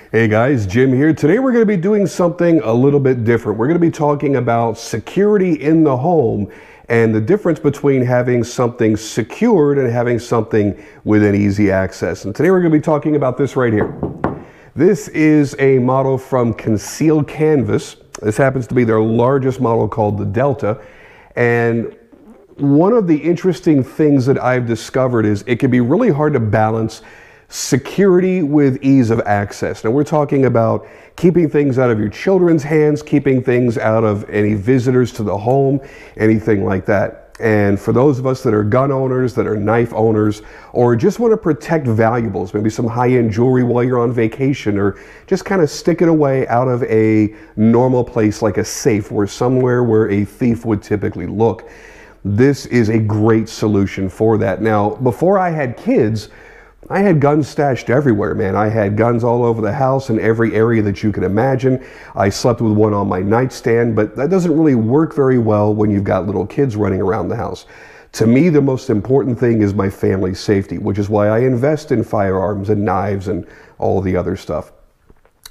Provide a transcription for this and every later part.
Hey guys, Jim here. Today we're going to be doing something a little bit different. We're going to be talking about security in the home and the difference between having something secured and having something with an easy access. And today we're going to be talking about this right here. This is a model from Conceal Canvas. This happens to be their largest model, called the Delta. And one of the interesting things that I've discovered is it can be really hard to balance security with ease of access. Now we're talking about keeping things out of your children's hands, keeping things out of any visitors to the home, anything like that. And for those of us that are gun owners, that are knife owners, or just want to protect valuables, maybe some high-end jewelry while you're on vacation, or just kind of stick it away out of a normal place like a safe, or somewhere where a thief would typically look, this is a great solution for that. Now, before I had kids, I had guns stashed everywhere, man. I had guns all over the house in every area that you could imagine. I slept with one on my nightstand, but that doesn't really work very well when you've got little kids running around the house. To me, the most important thing is my family's safety, which is why I invest in firearms and knives and all the other stuff.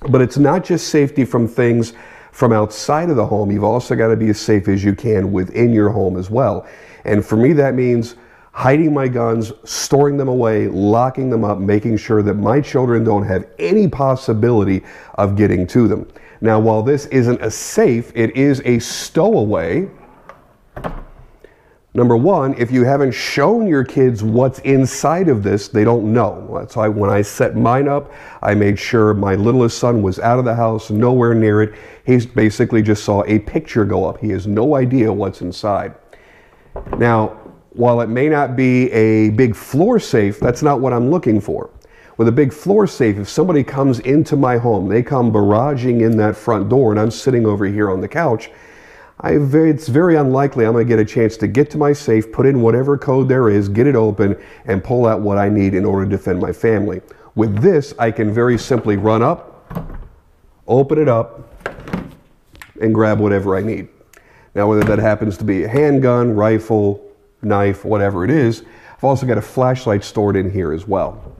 But it's not just safety from things from outside of the home. You've also got to be as safe as you can within your home as well. And for me, that means hiding my guns, storing them away, locking them up, making sure that my children don't have any possibility of getting to them. Now, while this isn't a safe, it is a stowaway. Number one, if you haven't shown your kids what's inside of this, they don't know. That's why when I set mine up, I made sure my littlest son was out of the house, nowhere near it. He basically just saw a picture go up. He has no idea what's inside. Now, while it may not be a big floor safe, that's not what I'm looking for. With a big floor safe, if somebody comes into my home, they come barraging in that front door and I'm sitting over here on the couch, it's very unlikely I'm going to get a chance to get to my safe, put in whatever code there is, get it open, and pull out what I need in order to defend my family. With this, I can very simply run up, open it up, and grab whatever I need. Now, whether that happens to be a handgun, rifle, knife, whatever it is, I've also got a flashlight stored in here as well.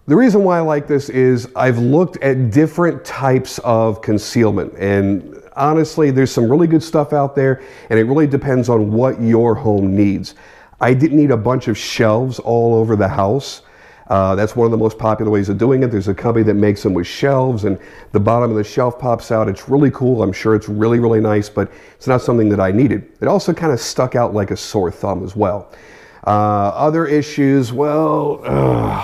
The reason why I like this is I've looked at different types of concealment, and honestly, there's some really good stuff out there, and it really depends on what your home needs. I didn't need a bunch of shelves all over the house. That's one of the most popular ways of doing it. There's a company that makes them with shelves, and the bottom of the shelf pops out. It's really cool. I'm sure it's really, really nice, but it's not something that I needed. It also kind of stuck out like a sore thumb as well. Other issues, well,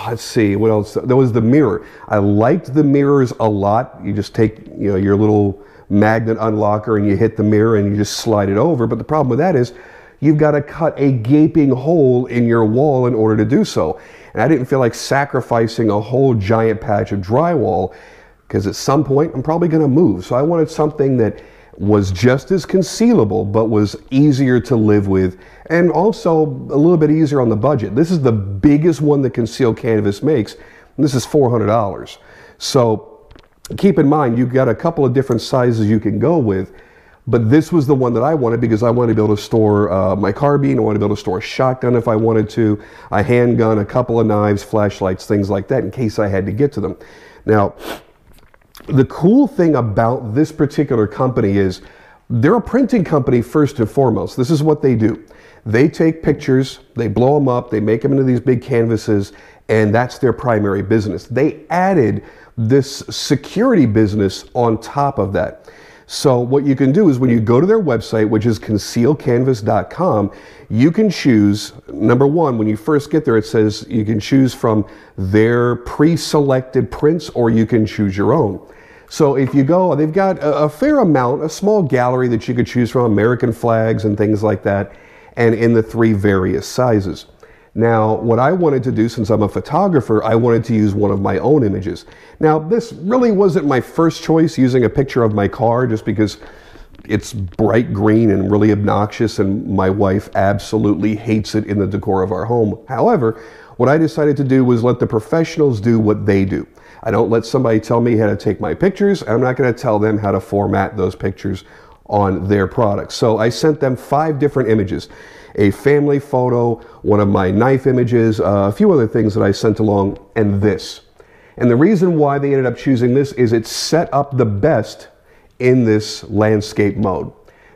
let's see, what else? There was the mirror. I liked the mirrors a lot. You just take, your little magnet unlocker and you hit the mirror and you just slide it over. But the problem with that is you've got to cut a gaping hole in your wall in order to do so. And I didn't feel like sacrificing a whole giant patch of drywall, because at some point I'm probably going to move. So I wanted something that was just as concealable, but was easier to live with, and also a little bit easier on the budget. This is the biggest one that Conceal Canvas makes, and this is $400. So keep in mind, you've got a couple of different sizes you can go with, but this was the one that I wanted because I wanted to be able to store my carbine. I wanted to be able to store a shotgun if I wanted to, a handgun, a couple of knives, flashlights, things like that in case I had to get to them. Now, the cool thing about this particular company is they're a printing company first and foremost. This is what they do. They take pictures, they blow them up, they make them into these big canvases, and that's their primary business. They added this security business on top of that. So what you can do is when you go to their website, which is concealcanvas.com, you can choose, number one, when you first get there, it says you can choose from their pre-selected prints or you can choose your own. So if you go, they've got a fair amount, a small gallery that you could choose from, American flags and things like that, and in the 3 various sizes. Now, what I wanted to do, since I'm a photographer, I wanted to use one of my own images. Now, this really wasn't my first choice, using a picture of my car, just because it's bright green and really obnoxious, and my wife absolutely hates it in the decor of our home. However, what I decided to do was let the professionals do what they do. I don't let somebody tell me how to take my pictures. I'm not going to tell them how to format those pictures on their products. So I sent them 5 different images. A family photo, one of my knife images, a few other things that I sent along, and this. And the reason why they ended up choosing this is it's set up the best in this landscape mode.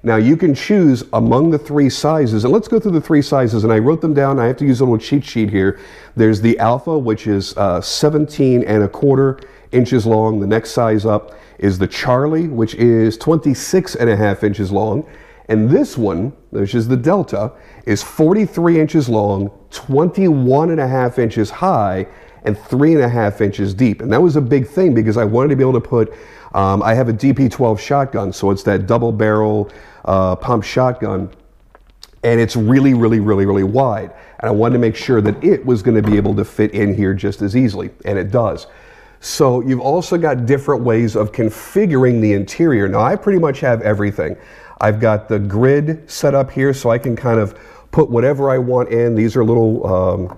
Now you can choose among the 3 sizes, and let's go through the 3 sizes, and I wrote them down. I have to use a little cheat sheet here. There's the Alpha, which is 17¼ inches long. The next size up is the Charlie, which is 26½ inches long. And this one, which is the Delta, is 43 inches long, 21½ inches high, and 3½ inches deep. And that was a big thing because I wanted to be able to put, I have a DP12 shotgun, so it's that double barrel pump shotgun, and it's really, really, really, really wide. And I wanted to make sure that it was going to be able to fit in here just as easily, and it does. So you've also got different ways of configuring the interior. Now I pretty much have everything. I've got the grid set up here so I can kind of put whatever I want in. These are little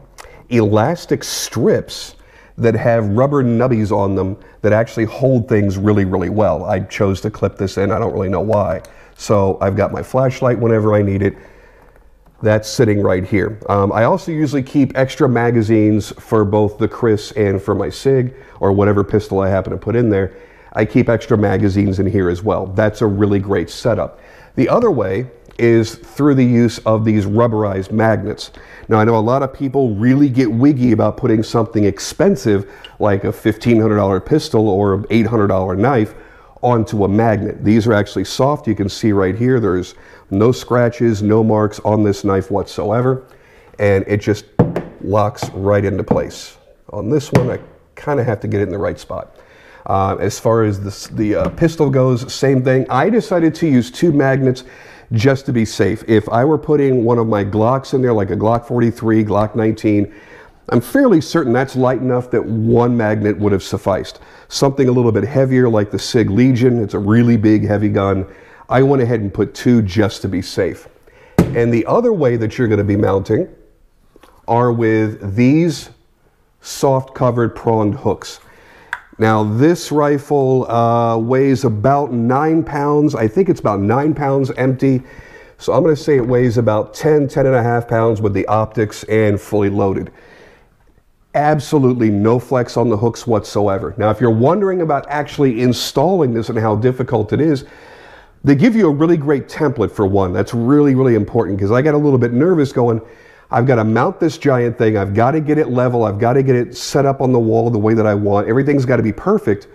elastic strips that have rubber nubbies on them that actually hold things really, really well. I chose to clip this in. I don't really know why. So I've got my flashlight whenever I need it. That's sitting right here. I also usually keep extra magazines for both the Chris and for my SIG, or whatever pistol I happen to put in there. I keep extra magazines in here as well. That's a really great setup. The other way is through the use of these rubberized magnets. Now I know a lot of people really get wiggy about putting something expensive like a $1,500 pistol or an $800 knife onto a magnet. These are actually soft. You can see right here there's no scratches, no marks on this knife whatsoever, and it just locks right into place. On this one I kind of have to get it in the right spot. As far as the pistol goes, same thing. I decided to use 2 magnets just to be safe. If I were putting one of my Glocks in there, like a Glock 43, Glock 19, I'm fairly certain that's light enough that 1 magnet would have sufficed. Something a little bit heavier like the SIG Legion, it's a really big, heavy gun. I went ahead and put 2 just to be safe. And the other way that you're going to be mounting are with these soft covered pronged hooks. Now this rifle weighs about 9 pounds. I think it's about 9 pounds empty. So I'm going to say it weighs about 10.5 pounds with the optics and fully loaded. Absolutely no flex on the hooks whatsoever. Now if you're wondering about actually installing this and how difficult it is, they give you a really great template for one. That's really, really important because I got a little bit nervous going, I've got to mount this giant thing. I've got to get it level. I've got to get it set up on the wall the way that I want. Everything's got to be perfect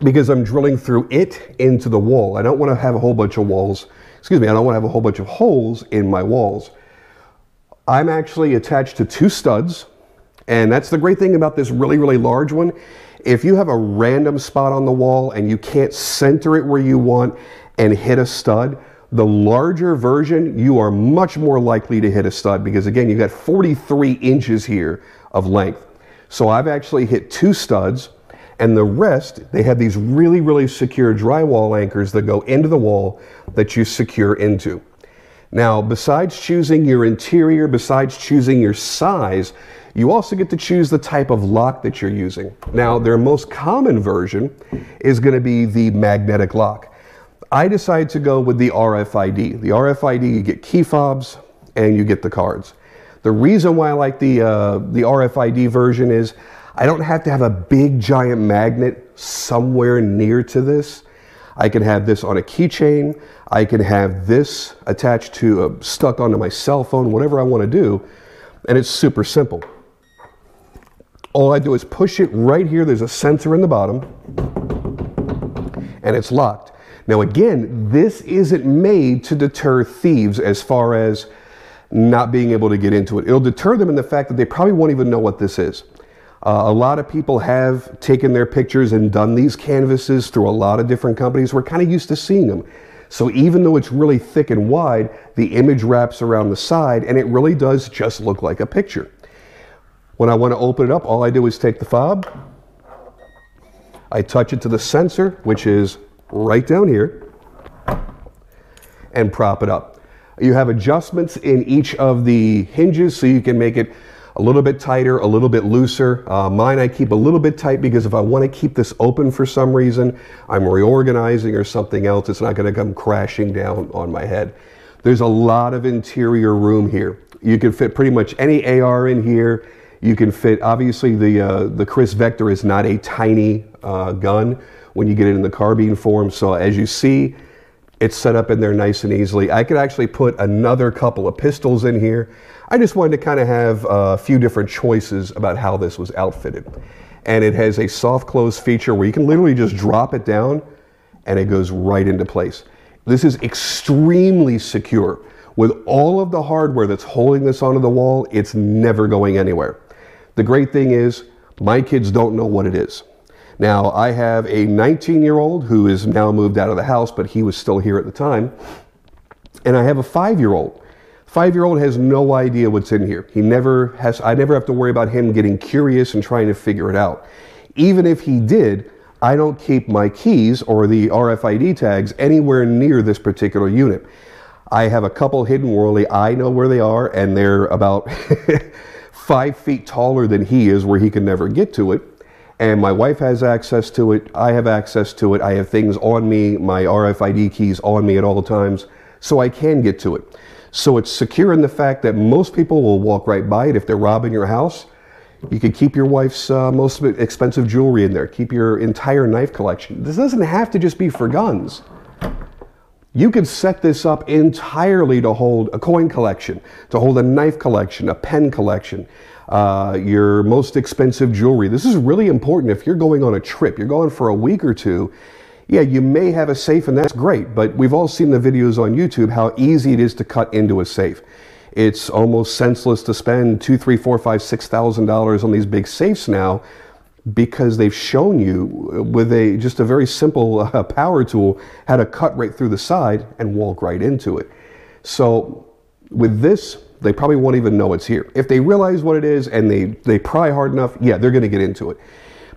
because I'm drilling through it into the wall. I don't want to have a whole bunch of walls. Excuse me, I don't want to have a whole bunch of holes in my walls. I'm actually attached to 2 studs, and that's the great thing about this really, really large one. If you have a random spot on the wall and you can't center it where you want and hit a stud, the larger version, you are much more likely to hit a stud because again, you've got 43 inches here of length. So I've actually hit 2 studs, and the rest, they have these really, really secure drywall anchors that go into the wall that you secure into. Now, besides choosing your interior, besides choosing your size, you also get to choose the type of lock that you're using. Now, their most common version is going to be the magnetic lock. I decided to go with the RFID. The RFID, you get key fobs and you get the cards. The reason why I like the RFID version is I don't have to have a big giant magnet somewhere near to this. I can have this on a keychain. I can have this attached to stuck onto my cell phone, whatever I want to do, and it's super simple. All I do is push it right here. There's a sensor in the bottom, and it's locked. Now again, this isn't made to deter thieves as far as not being able to get into it. It'll deter them in the fact that they probably won't even know what this is. A lot of people have taken their pictures and done these canvases through a lot of different companies. We're kind of used to seeing them. So even though it's really thick and wide, the image wraps around the side and it really does just look like a picture. When I want to open it up, all I do is take the fob, I touch it to the sensor, which is right down here, and prop it up. You have adjustments in each of the hinges so you can make it a little bit tighter, a little bit looser. Mine I keep a little bit tight because if I want to keep this open for some reason, I'm reorganizing or something else, it's not going to come crashing down on my head. There's a lot of interior room here. You can fit pretty much any AR in here. You can fit, obviously the Chris Vector is not a tiny gun when you get it in the carbine form. So as you see, it's set up in there nice and easily. I could actually put another couple of pistols in here. I just wanted to kind of have a few different choices about how this was outfitted. And it has a soft close feature where you can literally just drop it down and it goes right into place. This is extremely secure. With all of the hardware that's holding this onto the wall, it's never going anywhere. The great thing is, my kids don't know what it is. Now, I have a 19-year-old who is now moved out of the house, but he was still here at the time. And I have a 5-year-old. 5-year-old has no idea what's in here. I never have to worry about him getting curious and trying to figure it out. Even if he did, I don't keep my keys or the RFID tags anywhere near this particular unit. I have a couple hidden where only I know where they are, and they're about 5 feet taller than he is, where he can never get to it. And my wife has access to it. I have access to it. I have things on me, my RFID keys on me at all times, so I can get to it. So it's secure in the fact that most people will walk right by it. If they're robbing your house, you could keep your wife's most expensive jewelry in there. Keep your entire knife collection. This doesn't have to just be for guns. You could set this up entirely to hold a coin collection, to hold a knife collection, a pen collection, your most expensive jewelry. This is really important if you're going on a trip, you're going for a week or two. Yeah, you may have a safe and that's great, but we've all seen the videos on YouTube how easy it is to cut into a safe. It's almost senseless to spend $2,000, $3,000, $4,000, $5,000, $6,000 on these big safes now, because they've shown you with just a very simple power tool how to cut right through the side and walk right into it. So with this, they probably won't even know it's here. If they realize what it is and they pry hard enough, yeah, they're going to get into it.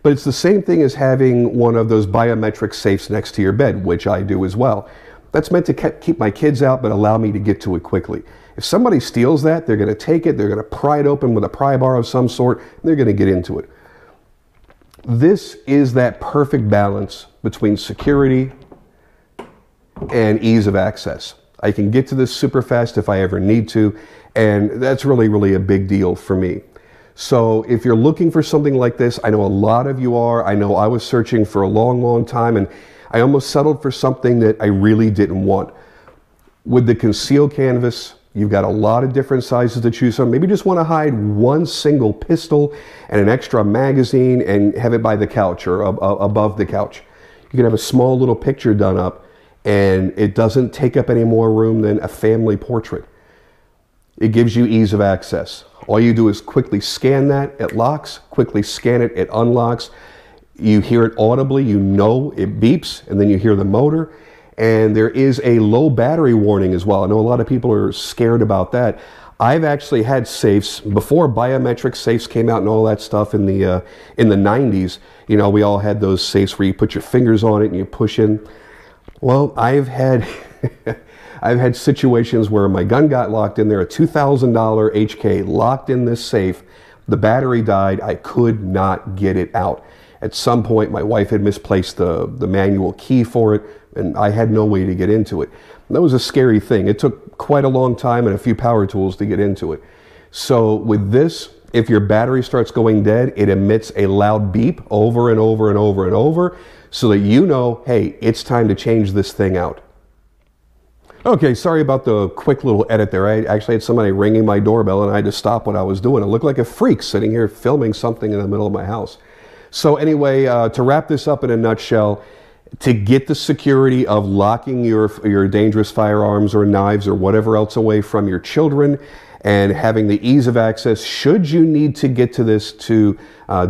But it's the same thing as having one of those biometric safes next to your bed, which I do as well. That's meant to keep my kids out, but allow me to get to it quickly. If somebody steals that, they're going to take it, they're going to pry it open with a pry bar of some sort, and they're going to get into it. This is that perfect balance between security and ease of access. I can get to this super fast if I ever need to, and that's really, really a big deal for me. So if you're looking for something like this, I know a lot of you are. I know I was searching for a long, long time, and I almost settled for something that I really didn't want. With the Conceal Canvas, you've got a lot of different sizes to choose from. Maybe just want to hide one single pistol and an extra magazine and have it by the couch or above the couch. You can have a small little picture done up, and it doesn't take up any more room than a family portrait. It gives you ease of access. All you do is quickly scan that, it locks. Quickly scan it, it unlocks. You hear it audibly, you know it beeps, and then you hear the motor. And there is a low battery warning as well. I know a lot of people are scared about that. I've actually had safes before biometric safes came out and all that stuff in the 90s. You know, we all had those safes where you put your fingers on it and you push in. Well, I've had I've had situations where my gun got locked in there, a $2,000 HK locked in this safe. The battery died. I could not get it out. At some point, my wife had misplaced the manual key for it, and I had no way to get into it. And that was a scary thing. It took quite a long time and a few power tools to get into it. So with this, if your battery starts going dead, it emits a loud beep over and over and over and over so that you know, hey, it's time to change this thing out. Okay, sorry about the quick little edit there. I actually had somebody ringing my doorbell and I had to stop what I was doing. I looked like a freak sitting here filming something in the middle of my house. So anyway, to wrap this up in a nutshell, to get the security of locking your dangerous firearms or knives or whatever else away from your children, and having the ease of access should you need to get to this to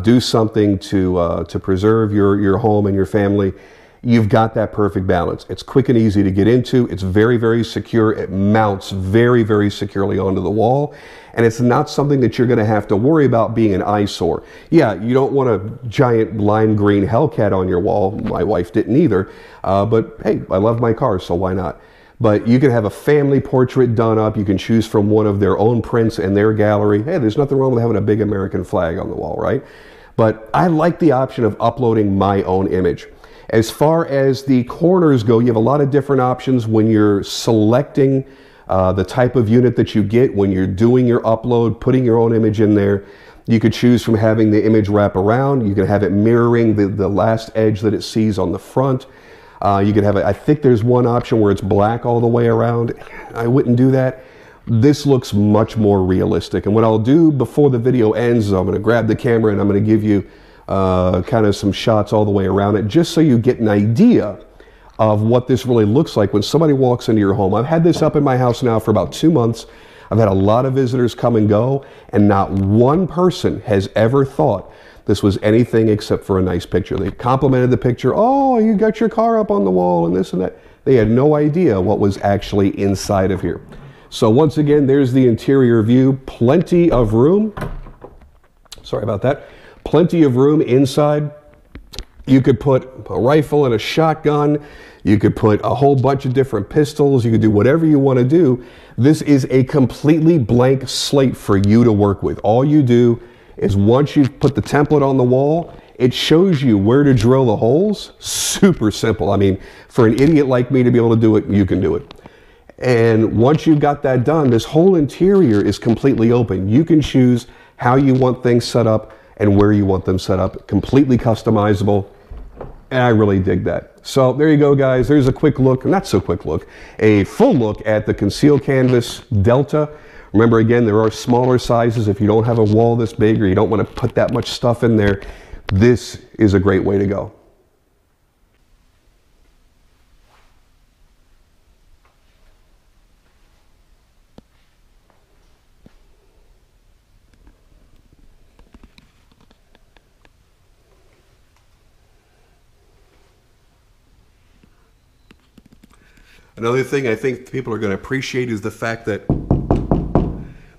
do something to preserve your home and your family, you've got that perfect balance. It's quick and easy to get into. It's very, very secure. It mounts very, very securely onto the wall. And it's not something that you're going to have to worry about being an eyesore. Yeah, you don't want a giant lime green Hellcat on your wall. My wife didn't either. But hey, I love my car, so why not? But you can have a family portrait done up. You can choose from one of their own prints in their gallery. Hey, there's nothing wrong with having a big American flag on the wall, right? But I like the option of uploading my own image. As far as the corners go, you have a lot of different options when you're selecting the type of unit that you get, when you're doing your upload, putting your own image in there. You could choose from having the image wrap around. You can have it mirroring the last edge that it sees on the front. You could have it, I think there's one option where it's black all the way around. I wouldn't do that. This looks much more realistic. And what I'll do before the video ends is I'm going to grab the camera and I'm going to give you kind of some shots all the way around it, just so you get an idea of what this really looks like when somebody walks into your home. I've had this up in my house now for about 2 months. I've had a lot of visitors come and go, and not one person has ever thought this was anything except for a nice picture. They complimented the picture. Oh, you got your car up on the wall and this and that. They had no idea what was actually inside of here. So once again, there's the interior view. Plenty of room. Sorry about that. Plenty of room inside. You could put a rifle and a shotgun. You could put a whole bunch of different pistols. You could do whatever you want to do. This is a completely blank slate for you to work with. All you do is once you've put the template on the wall, it shows you where to drill the holes. Super simple. I mean, for an idiot like me to be able to do it, you can do it. And once you've got that done, this whole interior is completely open. You can choose how you want things set up and where you want them set up. Completely customizable. And I really dig that. So there you go, guys. There's a quick look, not so quick look, a full look at the Conceal Canvas Delta. Remember, again, there are smaller sizes. If you don't have a wall this big or you don't want to put that much stuff in there, this is a great way to go. Another thing I think people are going to appreciate is the fact that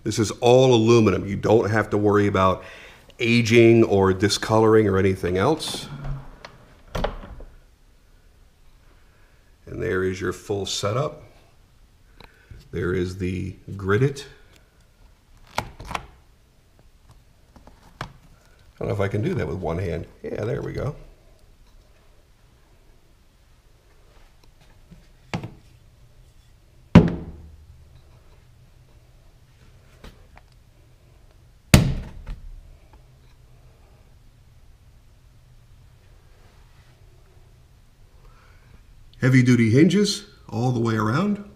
this is all aluminum. You don't have to worry about aging or discoloring or anything else. And there is your full setup. There is the grid-it. I don't know if I can do that with one hand. Yeah, there we go. Heavy duty hinges all the way around.